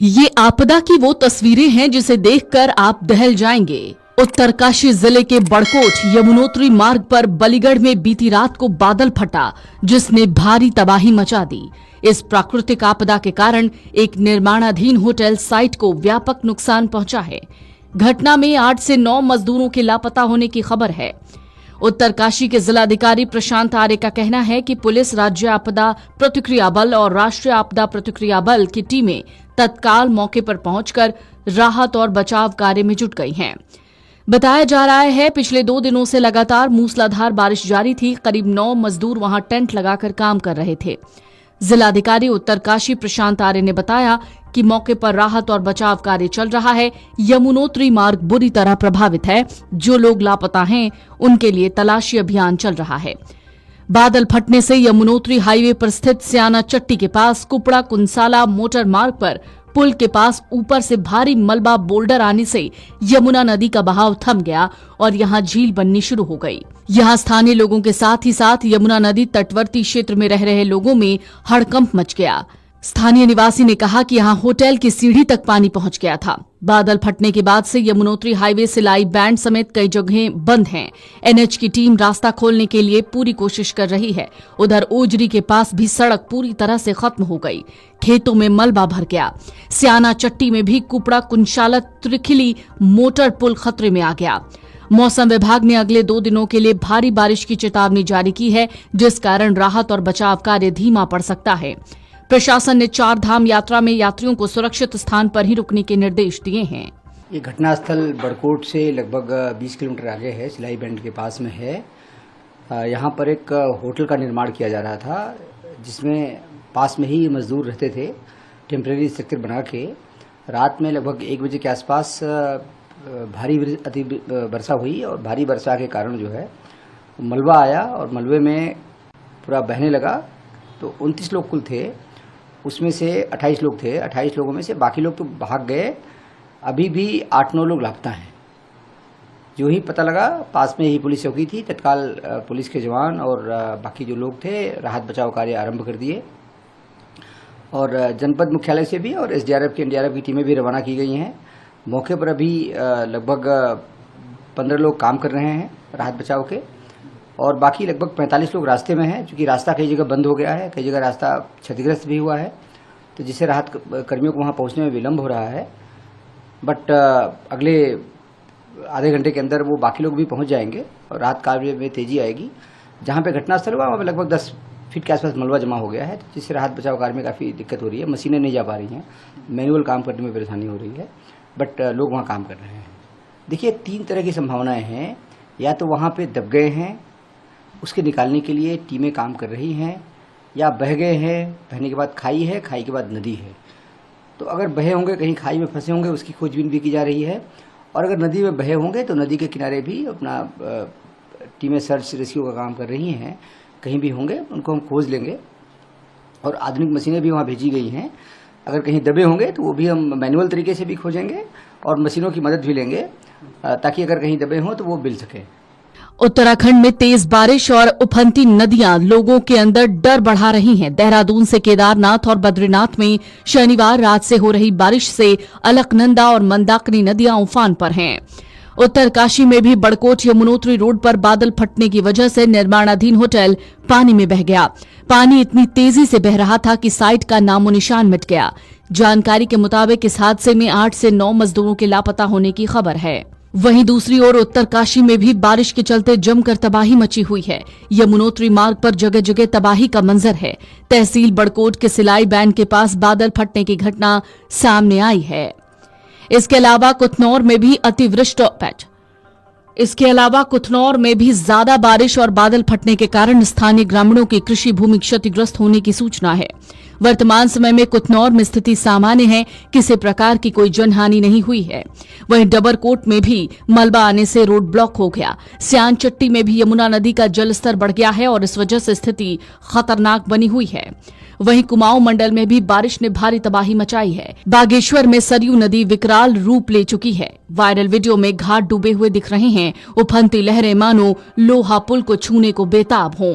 ये आपदा की वो तस्वीरें हैं जिसे देखकर आप दहल जाएंगे। उत्तरकाशी जिले के बड़कोट यमुनोत्री मार्ग पर बलीगढ़ में बीती रात को बादल फटा, जिसने भारी तबाही मचा दी। इस प्राकृतिक आपदा के कारण एक निर्माणाधीन होटल साइट को व्यापक नुकसान पहुंचा है। घटना में 8 से 9 मजदूरों के लापता होने की खबर है। उत्तरकाशी के जिलाधिकारी प्रशांत आर्य का कहना है कि पुलिस, राज्य आपदा प्रतिक्रिया बल और राष्ट्रीय आपदा प्रतिक्रिया बल की टीमें तत्काल मौके पर पहुंचकर राहत और बचाव कार्य में जुट गई हैं। बताया जा रहा है पिछले 2 दिनों से लगातार मूसलाधार बारिश जारी थी। करीब 9 मजदूर वहां टेंट लगाकर काम कर रहे थे। जिलाधिकारी उत्तरकाशी प्रशांत आर्य ने बताया कि मौके पर राहत और बचाव कार्य चल रहा है। यमुनोत्री मार्ग बुरी तरह प्रभावित है। जो लोग लापता हैं उनके लिए तलाशी अभियान चल रहा है। बादल फटने से यमुनोत्री हाईवे पर स्थित स्याना चट्टी के पास कुपड़ा कुंसाला मोटर मार्ग पर पुल के पास ऊपर से भारी मलबा बोल्डर आने से यमुना नदी का बहाव थम गया और यहां झील बननी शुरू हो गई। यहां स्थानीय लोगों के साथ ही साथ यमुना नदी तटवर्ती क्षेत्र में रह रहे लोगों में हड़कंप मच गया। स्थानीय निवासी ने कहा कि यहां होटल की सीढ़ी तक पानी पहुंच गया था। बादल फटने के बाद से यमुनोत्री हाईवे सिलाई बैंड समेत कई जगहें बंद हैं। एनएच की टीम रास्ता खोलने के लिए पूरी कोशिश कर रही है। उधर ओजरी के पास भी सड़क पूरी तरह से खत्म हो गई। खेतों में मलबा भर गया। स्याना चट्टी में भी कुपड़ा कुंशाला त्रिखिली मोटर पुल खतरे में आ गया। मौसम विभाग ने अगले 2 दिनों के लिए भारी बारिश की चेतावनी जारी की है, जिस कारण राहत और बचाव कार्य धीमा पड़ सकता है। प्रशासन ने 4 धाम यात्रा में यात्रियों को सुरक्षित स्थान पर ही रुकने के निर्देश दिए हैं। ये घटनास्थल बड़कोट से लगभग 20 किलोमीटर आगे है, सिलाई बैंड के पास में है। यहाँ पर एक होटल का निर्माण किया जा रहा था, जिसमें पास में ही मजदूर रहते थे। टेम्परेरी स्ट्रक्चर बना के रात में लगभग 1 बजे के आसपास भारी अति वर्षा हुई और भारी वर्षा के कारण जो है मलबा आया और मलबे में पूरा बहने लगा। तो 29 लोग कुल थे, उसमें से 28 लोग थे। 28 लोगों में से बाकी लोग तो भाग गए। अभी भी 8-9 लोग लापता हैं। जो ही पता लगा, पास में ही पुलिस चौकी थी, तत्काल पुलिस के जवान और बाकी जो लोग थे राहत बचाव कार्य आरंभ कर दिए। और जनपद मुख्यालय से भी और एसडीआरएफ की एनडीआरएफ की टीमें भी रवाना की गई हैं। मौके पर अभी लगभग 15 लोग काम कर रहे हैं राहत बचाव के, और बाकी लगभग 45 लोग रास्ते में हैं, क्योंकि रास्ता कई जगह बंद हो गया है, कई जगह रास्ता क्षतिग्रस्त भी हुआ है, तो जिससे राहत कर्मियों को वहां पहुंचने में विलंब हो रहा है। बट अगले आधे घंटे के अंदर वो बाकी लोग भी पहुंच जाएंगे और राहत कार्य में तेजी आएगी। जहां पे घटनास्थल हुआ वहाँ पे लगभग 10 फीट के आसपास मलबा जमा हो गया है, जिससे राहत बचाव कार्य में काफ़ी दिक्कत हो रही है। मशीनें नहीं जा पा रही हैं, मैनुअल काम करने में परेशानी हो रही है, बट लोग वहाँ काम कर रहे हैं। देखिए, 3 तरह की संभावनाएं हैं। या तो वहाँ पे दब गए हैं, उसके निकालने के लिए टीमें काम कर रही हैं, या बह गए हैं, बहने के बाद खाई है, खाई के बाद नदी है। तो अगर बहे होंगे, कहीं खाई में फंसे होंगे, उसकी खोजबीन भी की जा रही है। और अगर नदी में बहे होंगे तो नदी के किनारे भी अपना टीमें सर्च रेस्क्यू का काम कर रही हैं। कहीं भी होंगे उनको हम खोज लेंगे, और आधुनिक मशीनें भी वहाँ भेजी गई हैं। अगर कहीं दबे होंगे तो वो भी हम मैनुअल तरीके से भी खोजेंगे और मशीनों की मदद भी लेंगे, ताकि अगर कहीं दबे हों तो वो मिल सके। उत्तराखंड में तेज बारिश और उफनती नदियां लोगों के अंदर डर बढ़ा रही हैं। देहरादून से केदारनाथ और बद्रीनाथ में शनिवार रात से हो रही बारिश से अलकनंदा और मंदाकिनी नदियां उफान पर हैं। उत्तरकाशी में भी बड़कोट यमुनोत्री रोड पर बादल फटने की वजह से निर्माणाधीन होटल पानी में बह गया। पानी इतनी तेजी से बह रहा था कि साइट का नामो निशान मिट गया। जानकारी के मुताबिक इस हादसे में 8 से 9 मजदूरों के लापता होने की खबर है। वहीं दूसरी ओर उत्तरकाशी में भी बारिश के चलते जमकर तबाही मची हुई है। यमुनोत्री मार्ग पर जगह जगह तबाही का मंजर है। तहसील बड़कोट के सिलाई बैंड के पास बादल फटने की घटना सामने आई है। इसके अलावा कुथनौर में भी ज्यादा बारिश और बादल फटने के कारण स्थानीय ग्रामीणों की कृषि भूमि क्षतिग्रस्त होने की सूचना है। वर्तमान समय में कुथनौर में स्थिति सामान्य है, किसी प्रकार की कोई जनहानि नहीं हुई है। वहीं डबरकोट में भी मलबा आने से रोड ब्लॉक हो गया। स्यान चट्टी में भी यमुना नदी का जलस्तर बढ़ गया है और इस वजह से स्थिति खतरनाक बनी हुई है। वहीं कुमाऊं मंडल में भी बारिश ने भारी तबाही मचाई है। बागेश्वर में सरयू नदी विकराल रूप ले चुकी है। वायरल वीडियो में घाट डूबे हुए दिख रहे हैं। उफनती लहरें मानो लोहा पुल को छूने को बेताब हों।